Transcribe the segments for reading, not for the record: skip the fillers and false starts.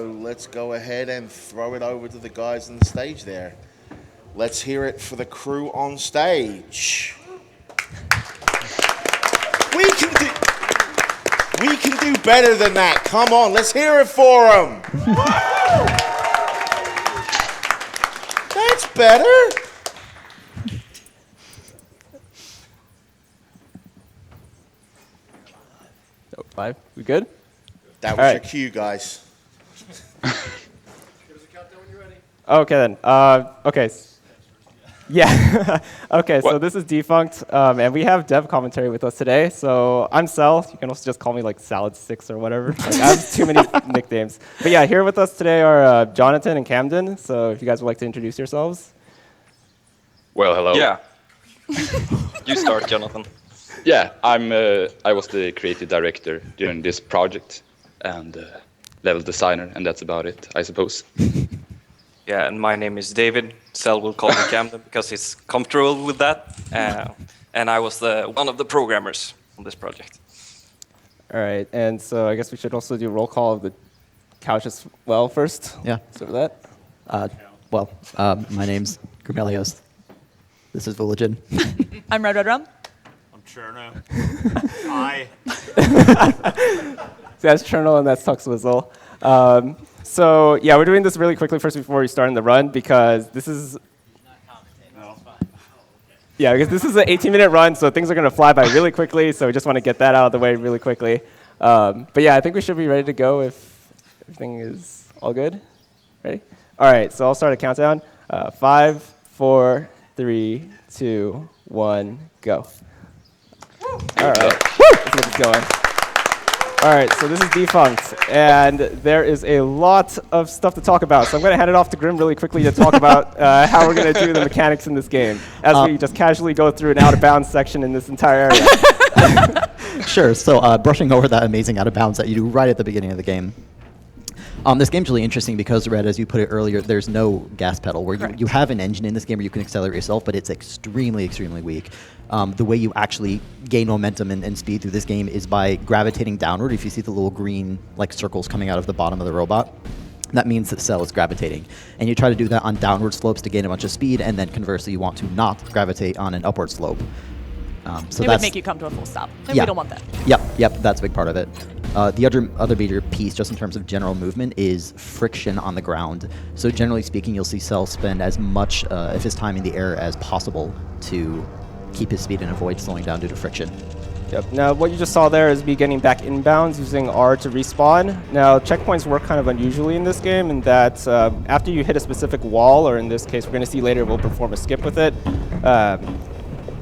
So let's go ahead and throw it over to the guys on the stage there. Let's hear it for the crew on stage. We can do better than that. Come on, let's hear it for them. That's better. Five. We good? That was your cue, guys. Give us a countdown when you're ready. Okay then. Okay. Yeah. Okay. So this is Defunct, and we have dev commentary with us today. So I'm Cel. You can also just call me like Salad6 or whatever. Like, I have too many nicknames. But yeah, here with us today are Jonathan and Camden. So if you guys would like to introduce yourselves. Well, hello. Yeah. You start, Jonathan. Yeah, I was the creative director during this project and level designer, and that's about it, I suppose. Yeah, and my name is David. Cel will call me Camden because he's comfortable with that. And I was one of the programmers on this project. All right. And so I guess we should also do a roll call of the couch as well first. Yeah. So that. My name's Grimelios. This is Villagin. I'm Red Rum. I'm Cherno. Hi. So that's Chernal and that's Tuxwizzle. So yeah, we're doing this really quickly first before we start in the run because this is. Yeah, because this is an 18-minute run, so things are going to fly by really quickly. So we just want to get that out of the way really quickly. But yeah, I think we should be ready to go if everything is all good. Ready? All right. So I'll start a countdown. 5, 4, 3, 2, 1, go. All right. Let's get this going. All right, so this is Defunct, and there is a lot of stuff to talk about. So I'm going to hand it off to Grim really quickly to talk about how we're going to do the mechanics in this game as we just casually go through an out-of-bounds section in this entire area. Sure. So brushing over that amazing out of bounds that you do right at the beginning of the game. This game's really interesting because, Red, as you put it earlier, there's no gas pedal. Where you have an engine in this game where you can accelerate yourself, but it's extremely, extremely weak. The way you actually gain momentum and speed through this game is by gravitating downward. If you see the little green circles coming out of the bottom of the robot, that means that Cel is gravitating. And you try to do that on downward slopes to gain a bunch of speed, and then conversely, you want to not gravitate on an upward slope. So it would make you come to a full stop. And we don't want that. Yep, that's a big part of it. The other major piece, just in terms of general movement, is friction on the ground. So generally speaking, you'll see Cel spend as much of his time in the air as possible to keep his speed and avoid slowing down due to friction. Yep. Now, what you just saw there is me getting back inbounds using R to respawn. Now, checkpoints work kind of unusually in this game in that after you hit a specific wall, or in this case, we're going to see later, we'll perform a skip with it.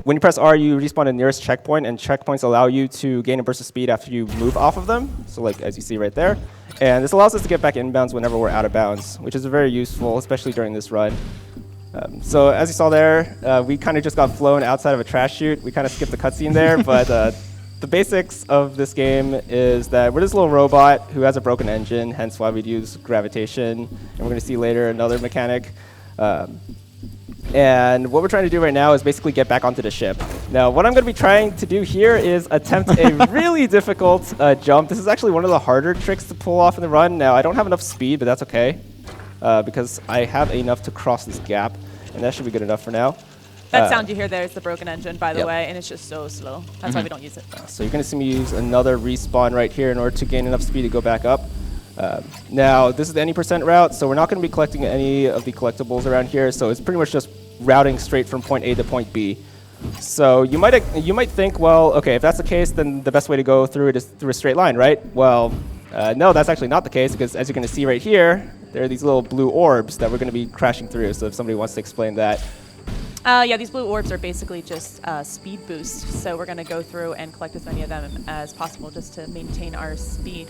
When you press R, you respawn the nearest checkpoint, and checkpoints allow you to gain a burst of speed after you move off of them. So like as you see right there. And this allows us to get back inbounds whenever we're out of bounds, which is very useful, especially during this run. So as you saw there, we kind of just got flown outside of a trash chute. We kind of skipped the cutscene there, but the basics of this game is that we're this little robot who has a broken engine, hence why we'd use gravitation. And we're going to see later another mechanic. And what we're trying to do right now is basically get back onto the ship. Now, what I'm going to be trying to do here is attempt a really difficult jump. This is actually one of the harder tricks to pull off in the run. Now, I don't have enough speed, but that's okay, because I have enough to cross this gap, and that should be good enough for now. That sound you hear there is the broken engine, by the way, and it's just so slow. That's why we don't use it. So you're going to see me use another respawn right here in order to gain enough speed to go back up. Now, this is the any % route, so we're not going to be collecting any of the collectibles around here, so it's pretty much just routing straight from point A to point B. So you might think, well, okay, if that's the case, then the best way to go through it is through a straight line, right? Well, no, that's actually not the case, because as you're going to see right here, there are these little blue orbs that we're going to be crashing through, so if somebody wants to explain that. Yeah, these blue orbs are basically just speed boost, so we're going to go through and collect as many of them as possible just to maintain our speed.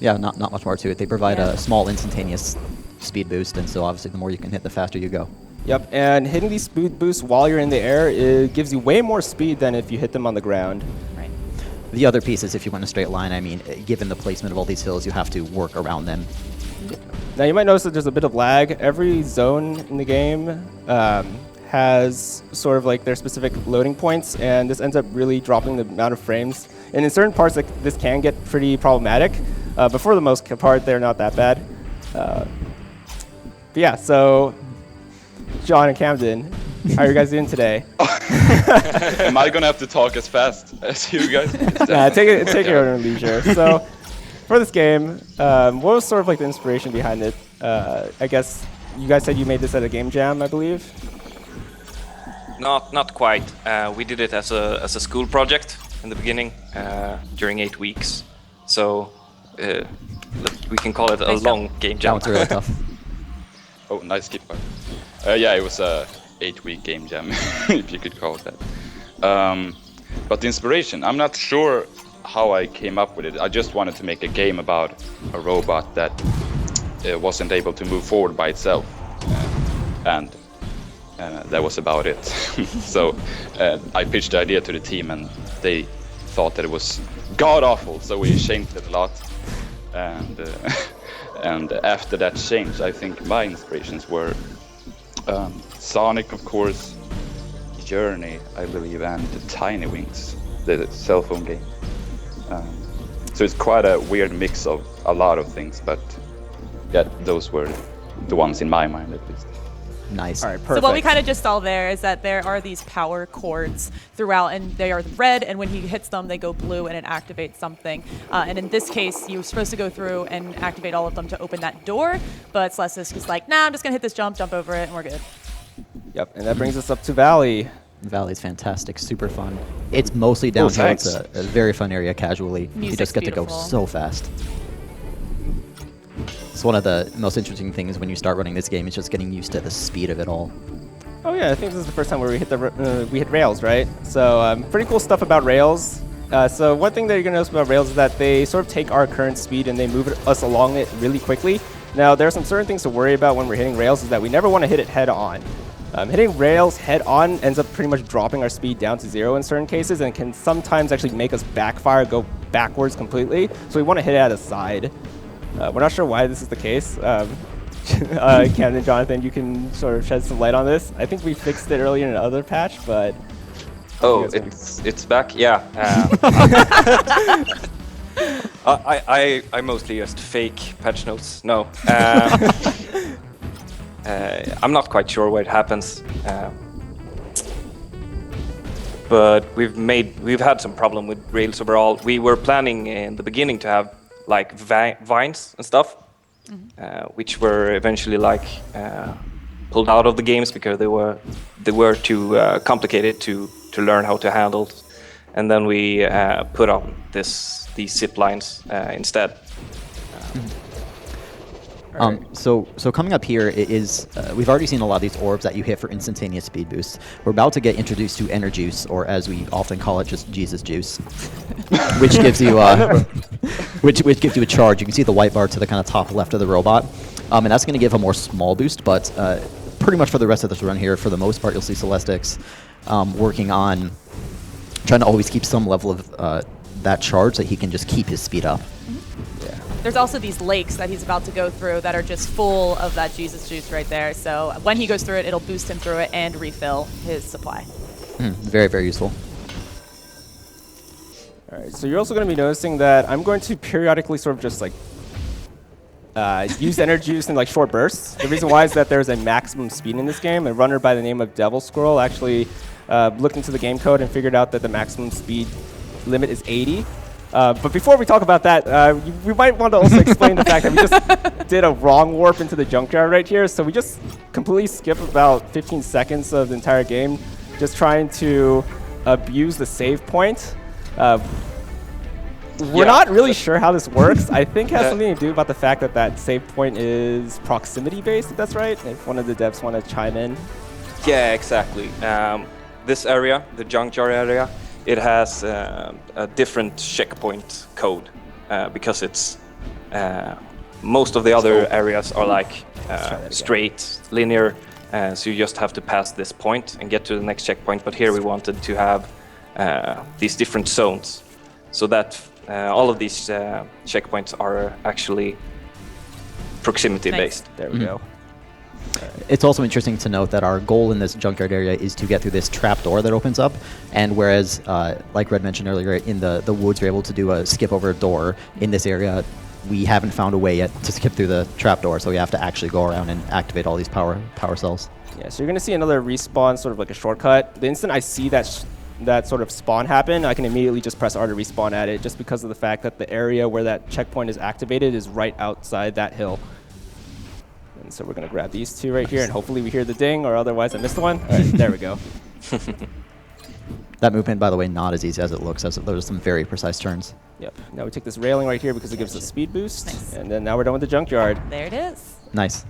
Yeah, not much more to it. They provide a small instantaneous speed boost, and so obviously the more you can hit, the faster you go. Yep, and hitting these speed boosts while you're in the air, it gives you way more speed than if you hit them on the ground. Right. The other piece is if you went in a straight line, I mean, given the placement of all these hills, you have to work around them. Now you might notice that there's a bit of lag. Every zone in the game has sort of like their specific loading points, and this ends up really dropping the amount of frames. And in certain parts, this can get pretty problematic. But for the most part, they're not that bad. But yeah, so John and Camden, how are you guys doing today? Am I gonna have to talk as fast as you guys? Nah, take your own leisure. So for this game, what was sort of like the inspiration behind it? I guess you guys said you made this at a game jam, I believe. Not quite. We did it as a school project in the beginning during 8 weeks. So we can call it a long game That jam. one's really tough. Oh, nice skip bar. Yeah, it was a 8-week game jam, if you could call it that. But the inspiration, I'm not sure how I came up with it. I just wanted to make a game about a robot that wasn't able to move forward by itself, and that was about it. So I pitched the idea to the team, and they thought that it was god awful. So we changed it a lot, and after that change, I think my inspirations were Sonic, of course, Journey, I believe, and Tiny Wings, the cell phone game. So it's quite a weird mix of a lot of things, but yeah, those were the ones in my mind at least. Nice. All right, perfect. So what we kind of just saw there is that there are these power cords throughout, and they are red, and when he hits them, they go blue, and it activates something. And in this case, you're supposed to go through and activate all of them to open that door, but Celestics is like, nah, I'm just going to hit this jump over it, and we're good. Yep, and that brings us up to Valley. Valley's fantastic, super fun. It's mostly downhill. thanks. It's a very fun area casually. You Music's just get to go beautiful. so fast. It's one of the most interesting things when you start running this game is just getting used to the speed of it all. Oh yeah, I think this is the first time where we hit rails, right? So pretty cool stuff about rails. So one thing that you're gonna notice about rails is that they sort of take our current speed and they move us along it really quickly. Now there are some certain things to worry about when we're hitting rails is that we never want to hit it head on. Hitting rails head on ends up pretty much dropping our speed down to 0 in certain cases and can sometimes actually make us backfire, go backwards completely. So we want to hit it at a side. We're not sure why this is the case. Camden and Jonathan, you can sort of shed some light on this. I think we fixed it earlier in another patch, but... Oh, it's back. Yeah. I mostly just fake patch notes. No. I'm not quite sure where it happens. But we've had some problem with Rails overall. We were planning in the beginning to have like vines and stuff, which were eventually like pulled out of the games because they were too complicated to learn how to handle, and then we put on these zip lines instead. So coming up here is we've already seen a lot of these orbs that you hit for instantaneous speed boosts. We're about to get introduced to Enerjuice, or as we often call it, just Jesus Juice, which gives you which gives you a charge. You can see the white bar to the kind of top left of the robot, and that's going to give a more small boost. But pretty much for the rest of this run here, for the most part, you'll see Celestics working on trying to always keep some level of that charge so he can just keep his speed up. There's also these lakes that he's about to go through that are just full of that Jesus juice right there. So when he goes through it, it'll boost him through it and refill his supply. Very, very useful. All right, so you're also going to be noticing that I'm going to periodically sort of just like use energy juice in like short bursts. The reason why is that there's a maximum speed in this game. A runner by the name of Devil Squirrel actually looked into the game code and figured out that the maximum speed limit is 80. But before we talk about that, we might want to also explain the fact that we just did a wrong warp into the Junkyard right here. So we just completely skip about 15 seconds of the entire game just trying to abuse the save point. We're not really sure how this works. I think it has something to do about the fact that that save point is proximity based, if that's right. If one of the devs want to chime in. Yeah, exactly. This area, the Junkyard area, it has a different checkpoint code because it's most of the other areas are like straight, linear, so you just have to pass this point and get to the next checkpoint. But here we wanted to have these different zones, so that all of these checkpoints are actually proximity based. There we go. It's also interesting to note that our goal in this Junkyard area is to get through this trap door that opens up, and whereas, like Red mentioned earlier, in the woods you're able to do a skip over a door, in this area we haven't found a way yet to skip through the trapdoor, so we have to actually go around and activate all these power cells. Yeah, so you're going to see another respawn, sort of like a shortcut. The instant I see that sort of spawn happen, I can immediately just press R to respawn at it, just because of the fact that the area where that checkpoint is activated is right outside that hill. And so we're going to grab these two right here, and hopefully we hear the ding, or otherwise I missed one. All right, there we go. That movement, by the way, not as easy as it looks, as those are some very precise turns. Yep. Now we take this railing right here because it gives us a speed boost. Nice. And then now we're done with the junkyard. There it is. Nice.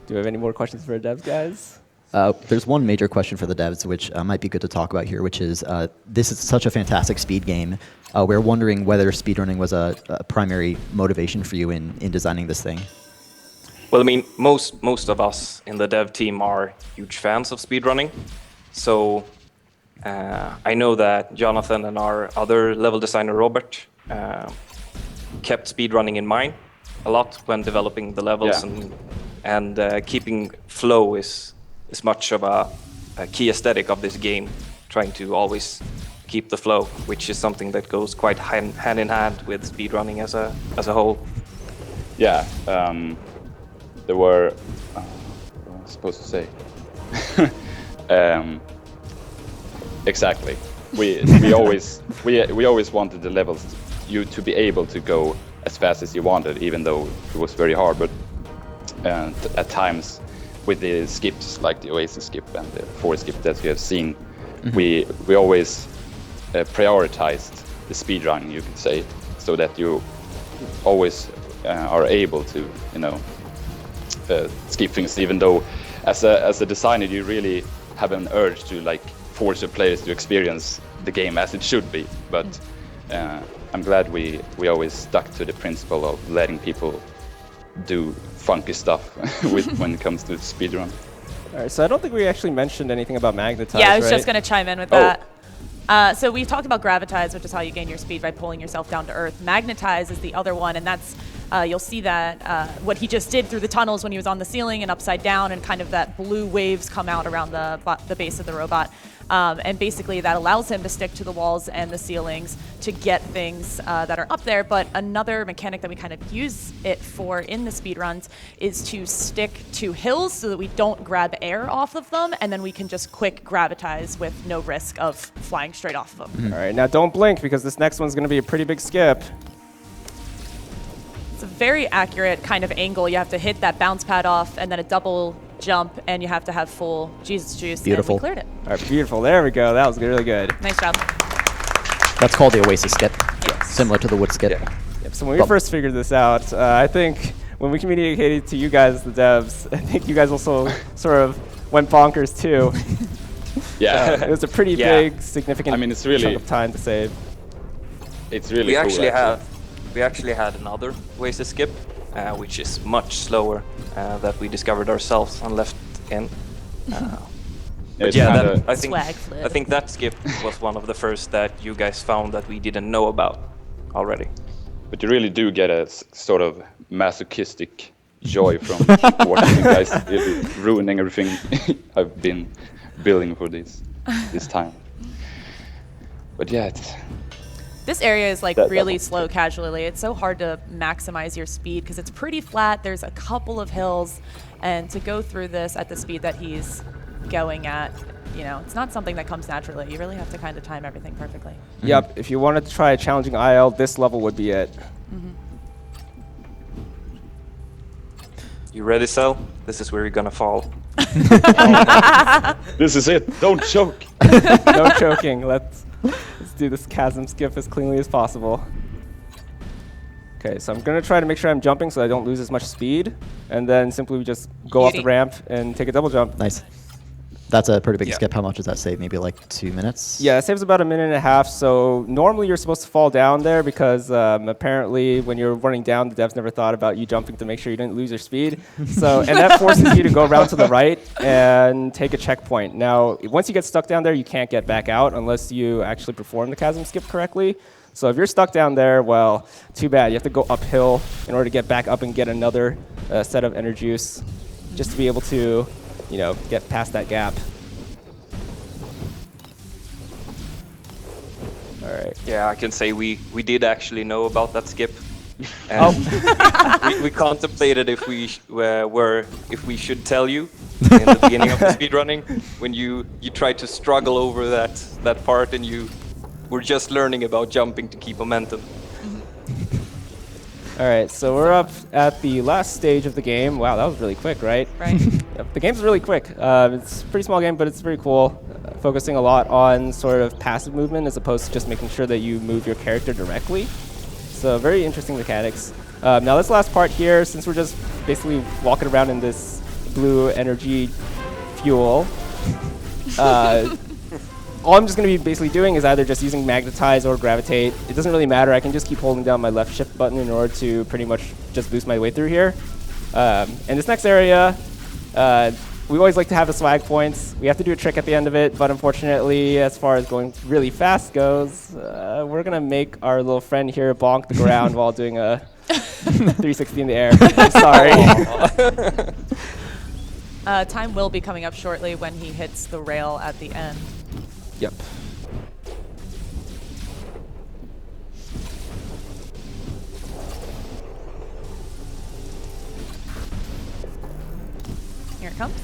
Do we have any more questions for our devs, guys? There's one major question for the devs, which might be good to talk about here, which is this is such a fantastic speed game. We're wondering whether speedrunning was a primary motivation for you in designing this thing. Well, I mean, most of us in the dev team are huge fans of speedrunning. So I know that Jonathan and our other level designer, Robert, kept speedrunning in mind a lot when developing the levels, and keeping flow is much of a key aesthetic of this game, trying to always keep the flow, which is something that goes quite hand in hand with speedrunning as a whole. Yeah, there were, what was I supposed to say? Exactly. We always wanted the levels to be able to go as fast as you wanted, even though it was very hard. But at times, with the skips like the Oasis skip and the 4 skip that you have seen, we always prioritized the speedrun, you could say, so that you always are able to, skip things. Even though, as a designer, you really have an urge to like force your players to experience the game as it should be. But I'm glad we always stuck to the principle of letting people do funky stuff when it comes to speedrun. All right, so I don't think we actually mentioned anything about magnetize. Yeah, I was right? just going to chime in with that. So we've talked about gravitize, which is how you gain your speed by pulling yourself down to earth. Magnetize is the other one, and that's you'll see that what he just did through the tunnels when he was on the ceiling and upside down, and kind of that blue waves come out around the base of the robot. And basically that allows him to stick to the walls and the ceilings to get things that are up there. But another mechanic that we kind of use it for in the speedruns is to stick to hills so that we don't grab air off of them, and then we can just quick gravitize with no risk of flying straight off of them. All right, now don't blink because this next one's going to be a pretty big skip. It's a very accurate kind of angle. You have to hit that bounce pad off and then a double jump, and you have to have full Jesus juice. Beautiful. And we cleared it. All right, beautiful. There we go. That was really good. Nice job. That's called the Oasis skip, Yes. similar to the wood skip. Yep, so when we first figured this out, I think when we communicated to you guys, the devs, I think you guys also sort of went bonkers too. Yeah, It was a pretty big, significant it's really chunk of time to save. it's really We cool. actually had another Oasis skip, which is much slower, that we discovered ourselves and left in. But It's yeah, kinda- I think that skip was one of the first that you guys found that we didn't know about already. But you really do get a sort of masochistic joy from watching you guys really ruining everything I've been building for this time. But yeah, This area is like That really was slow casually. It's so hard to maximize your speed because it's pretty flat. There's a couple of hills, and to go through this at the speed that he's going at, it's not something that comes naturally. You really have to kind of time everything perfectly. Yep, if you wanted to try a challenging IL, this level would be it. You ready, Cell? This is where you're gonna fall. this is it. Don't choke. No choking. Let's do this chasm skip as cleanly as possible. Okay, so I'm going to try to make sure I'm jumping so I don't lose as much speed, and then simply just go off the ramp and take a double jump. Nice. That's a pretty big skip. How much does that save? Maybe like 2 minutes? Yeah, it saves about 1.5 minutes. So normally you're supposed to fall down there because apparently when you're running down, the devs never thought about you jumping to make sure you didn't lose your speed. So, and that forces you to go around to the right and take a checkpoint. Now, once you get stuck down there, you can't get back out unless you actually perform the chasm skip correctly. So if you're stuck down there, well, too bad. You have to go uphill in order to get back up and get another set of energy juice just to be able to, get past that gap. All right. Yeah, I can say we did actually know about that skip. Oh. We contemplated if we if we should tell you in the beginning of the speedrunning when you tried to struggle over that part and you were just learning about jumping to keep momentum. All right, so we're up at the last stage of the game. Wow, that was really quick, right? Right. Yep, the game's really quick. It's a pretty small game, but it's very cool. Focusing a lot on sort of passive movement as opposed to just making sure that you move your character directly. So very interesting mechanics. Now this last part here, since we're just basically walking around in this blue energy fuel, all I'm just going to be basically doing is either just using Magnetize or Gravitate. It doesn't really matter. I can just keep holding down my left shift button in order to pretty much just boost my way through here. In this next area, we always like to have the swag points. We have to do a trick at the end of it, but unfortunately, as far as going really fast goes, we're going to make our little friend here bonk the ground while doing a 360 in the air. I'm sorry. Time will be coming up shortly when he hits the rail at the end. Yep. Here it comes.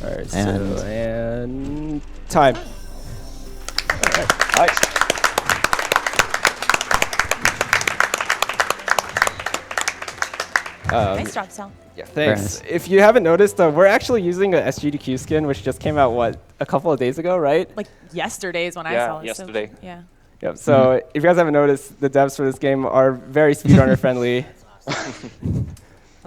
All right, And- so, and time. All right. Nice. Nice job, Sal. Yeah, Very thanks. nice. If you haven't noticed, we're actually using a SGDQ skin, which just came out, what, a couple of days ago, right? Like yesterday's when I Yeah, saw it. yesterday. So, yeah. Yep, so if you guys haven't noticed, the devs for this game are very speedrunner friendly.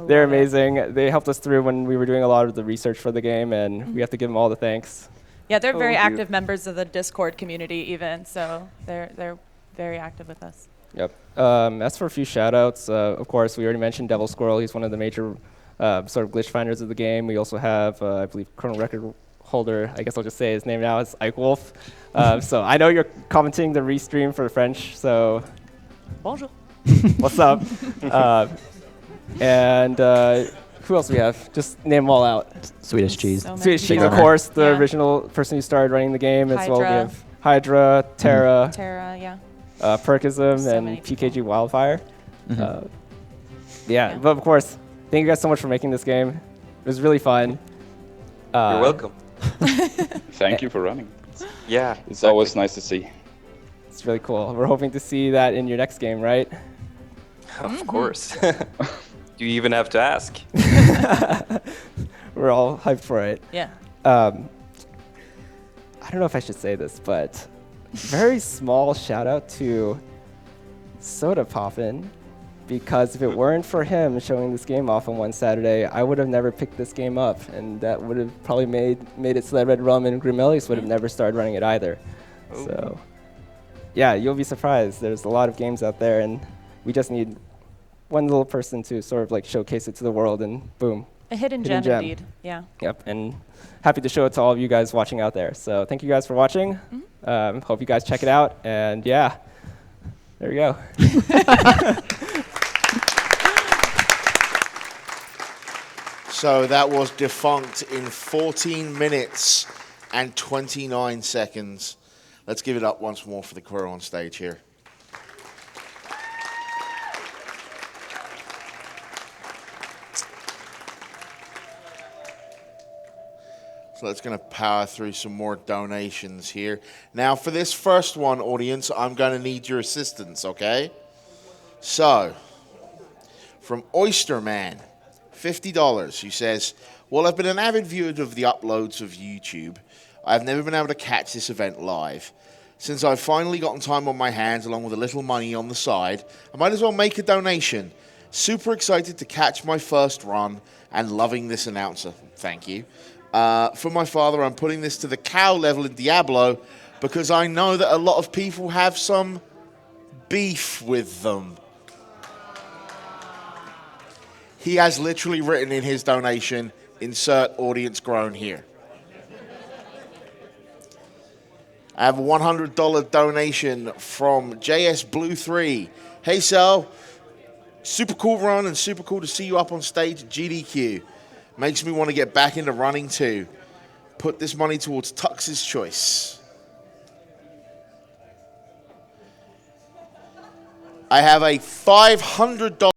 They're amazing. They helped us through when we were doing a lot of the research for the game, and we have to give them all the thanks. Yeah, they're very Thank you. active members of the Discord community even, so they're very active with us. Yep. As for a few shout-outs, of course, we already mentioned Devil Squirrel. He's one of the major sort of glitch finders of the game. We also have, I believe, Chrono Record holder. I guess I'll just say his name now. It's Ike Wolf. So I know you're commenting the restream for French, so Bonjour. what's up? And who else we have? Just name them all out. Swedish cheese. So many Swedish Cheese, people. of course, the Yeah. original person who started running the game, as well. We Hydra. have Hydra, Terra, Terra, yeah. Perkism, So and many PKG Wildfire. Yeah, Yeah. but of course, thank you guys so much for making this game. It was really fun. You're welcome. Thank you for running. Yeah, It's always nice to see. It's really cool. We're hoping to see that in your next game, right? of course. You even have to ask. We're all hyped for it. Yeah. I don't know if I should say this, but very small shout out to Soda Poppin', because if it weren't for him showing this game off on one Saturday, I would have never picked this game up, and that would have probably made it so that Red Rum and Grimelius would have never started running it either. So, yeah, you'll be surprised. There's a lot of games out there, and we just need one little person to sort of like showcase it to the world, and boom. A hidden Hidden gem, gem. indeed. Yeah. Yep, and happy to show it to all of you guys watching out there. So thank you guys for watching. Hope you guys check it out, and yeah, there you go. So that was Defunct in 14 minutes and 29 seconds. Let's give it up once more for the crew on stage here. So let's going to power through some more donations here. Now, for this first one, audience, I'm going to need your assistance, okay? So, from Oysterman, $50, who says, well, I've been an avid viewer of the uploads of YouTube. I've never been able to catch this event live. Since I've finally gotten time on my hands along with a little money on the side, I might as well make a donation. Super excited to catch my first run and loving this announcer. Thank you. For my father, I'm putting this to the cow level in Diablo because I know that a lot of people have some beef with them. He has literally written in his donation, insert audience groan here. I have a $100 donation from JS Blue 3. Hey, Sal. Super cool run and super cool to see you up on stage at GDQ. Makes me want to get back into running too. Put this money towards Tux's choice. I have a $500